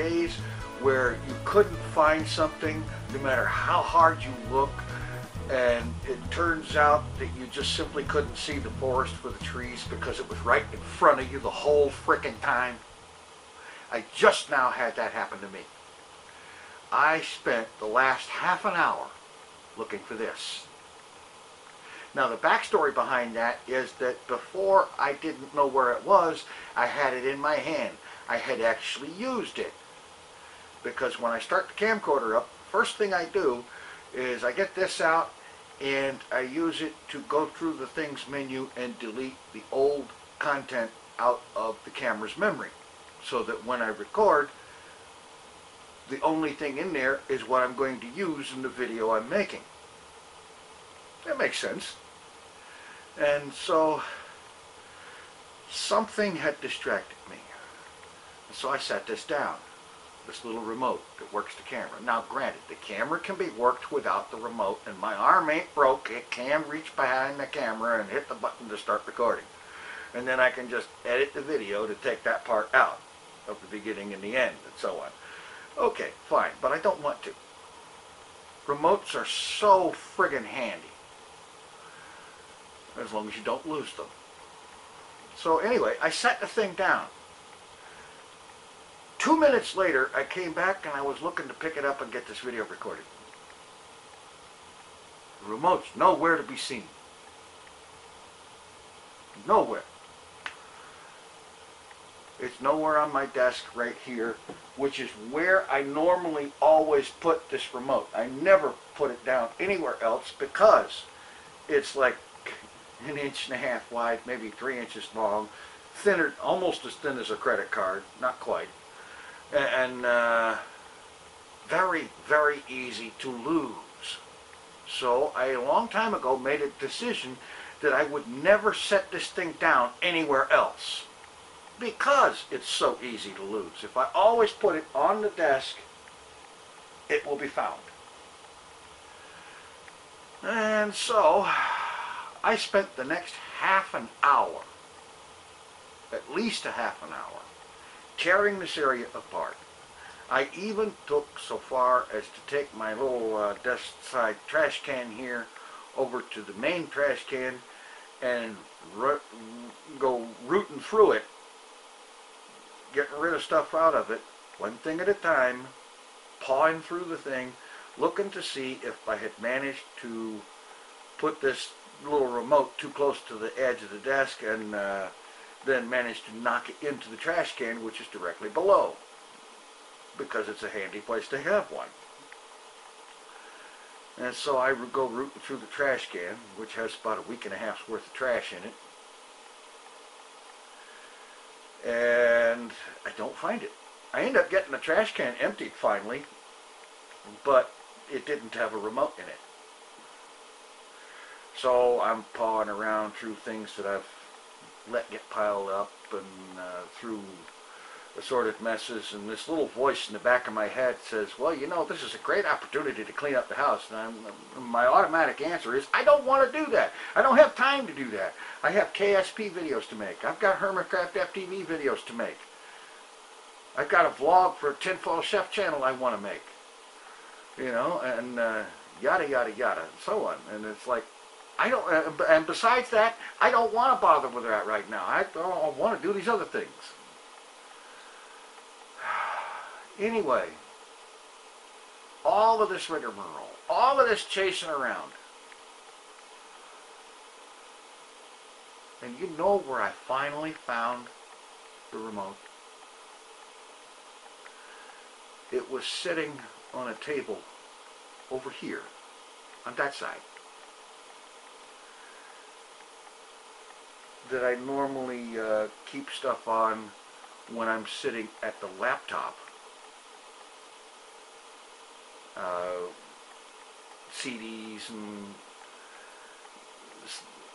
days where you couldn't find something no matter how hard you look, and it turns out that you just simply couldn't see the forest for the trees because it was right in front of you the whole frickin' time? I just now had that happen to me. I spent the last half an hour looking for this. Now the backstory behind that is that before I didn't know where it was, I had it in my hand. I had actually used it. Because when I start the camcorder up, first thing I do is I get this out and I use it to go through the things menu and delete the old content out of the camera's memory, so that when I record, the only thing in there is what I'm going to use in the video I'm making. That makes sense. And so something had distracted me. And so I set this down. This little remote that works the camera. Now granted, the camera can be worked without the remote, and my arm ain't broke. It can reach behind the camera and hit the button to start recording. And then I can just edit the video to take that part out of the beginning and the end and so on. Okay, fine, but I don't want to. Remotes are so friggin' handy. As long as you don't lose them. So anyway, I set the thing down. 2 minutes later, I came back and I was looking to pick it up and get this video recorded. The remote's nowhere to be seen. Nowhere. It's nowhere on my desk right here, which is where I normally always put this remote. I never put it down anywhere else because it's like 1.5 inches wide, maybe 3 inches long, thinner, almost as thin as a credit card, not quite. And very, very easy to lose. So I, a long time ago, made a decision that I would never set this thing down anywhere else because it's so easy to lose. If I always put it on the desk, it will be found. And so I spent the next half an hour, at least a half an hour, tearing this area apart. I even took so far as to take my little desk side trash can here over to the main trash can and go rooting through it, getting rid of stuff out of it, one thing at a time, pawing through the thing, looking to see if I had managed to put this little remote too close to the edge of the desk and then managed to knock it into the trash can, which is directly below, because it's a handy place to have one. And so I would go rooting through the trash can, which has about 1.5 weeks worth of trash in it, and I don't find it. I end up getting the trash can emptied finally, but it didn't have a remote in it. So I'm pawing around through things that I've let get piled up and through assorted messes, and this little voice in the back of my head says, well, you know, this is a great opportunity to clean up the house. And my automatic answer is, I don't want to do that. I don't have time to do that. I have KSP videos to make. I've got Hermitcraft FTV videos to make. I've got a vlog for a TinFoilChef channel I want to make. You know, and yada, yada, yada, and so on. And it's like, I don't, and besides that, I don't want to bother with that right now. I want to do these other things. Anyway, all of this rigmarole, all of this chasing around, and you know where I finally found the remote? It was sitting on a table over here, on that side, that I normally keep stuff on when I'm sitting at the laptop. CDs and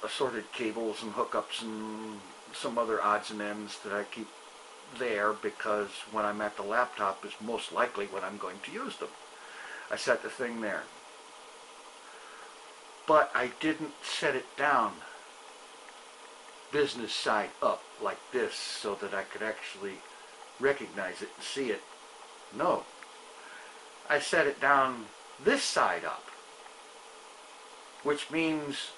assorted cables and hookups and some other odds and ends that I keep there, because when I'm at the laptop is most likely when I'm going to use them. I set the thing there. But I didn't set it down business side up like this so that I could actually recognize it and see it No. I set it down this side up, which means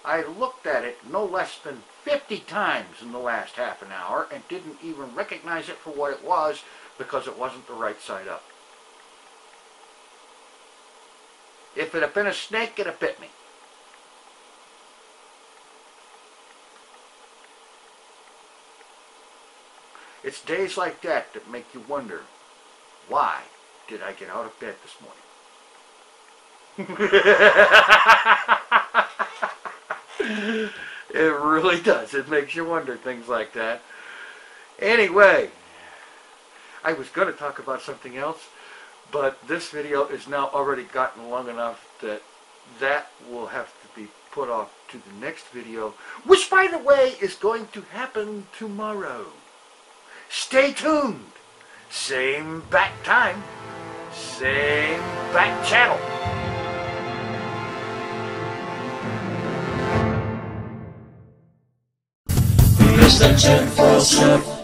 I looked at it no less than 50 times in the last half an hour and didn't even recognize it for what it was because it wasn't the right side up. If it had been a snake, it'd have bit me. It's days like that that make you wonder, why did I get out of bed this morning? It really does. It makes you wonder things like that. Anyway, I was going to talk about something else, but this video is now already gotten long enough that that will have to be put off to the next video, which, by the way, is going to happen tomorrow. Stay tuned. Same back time, same back channel. Here's the TinFoilChef.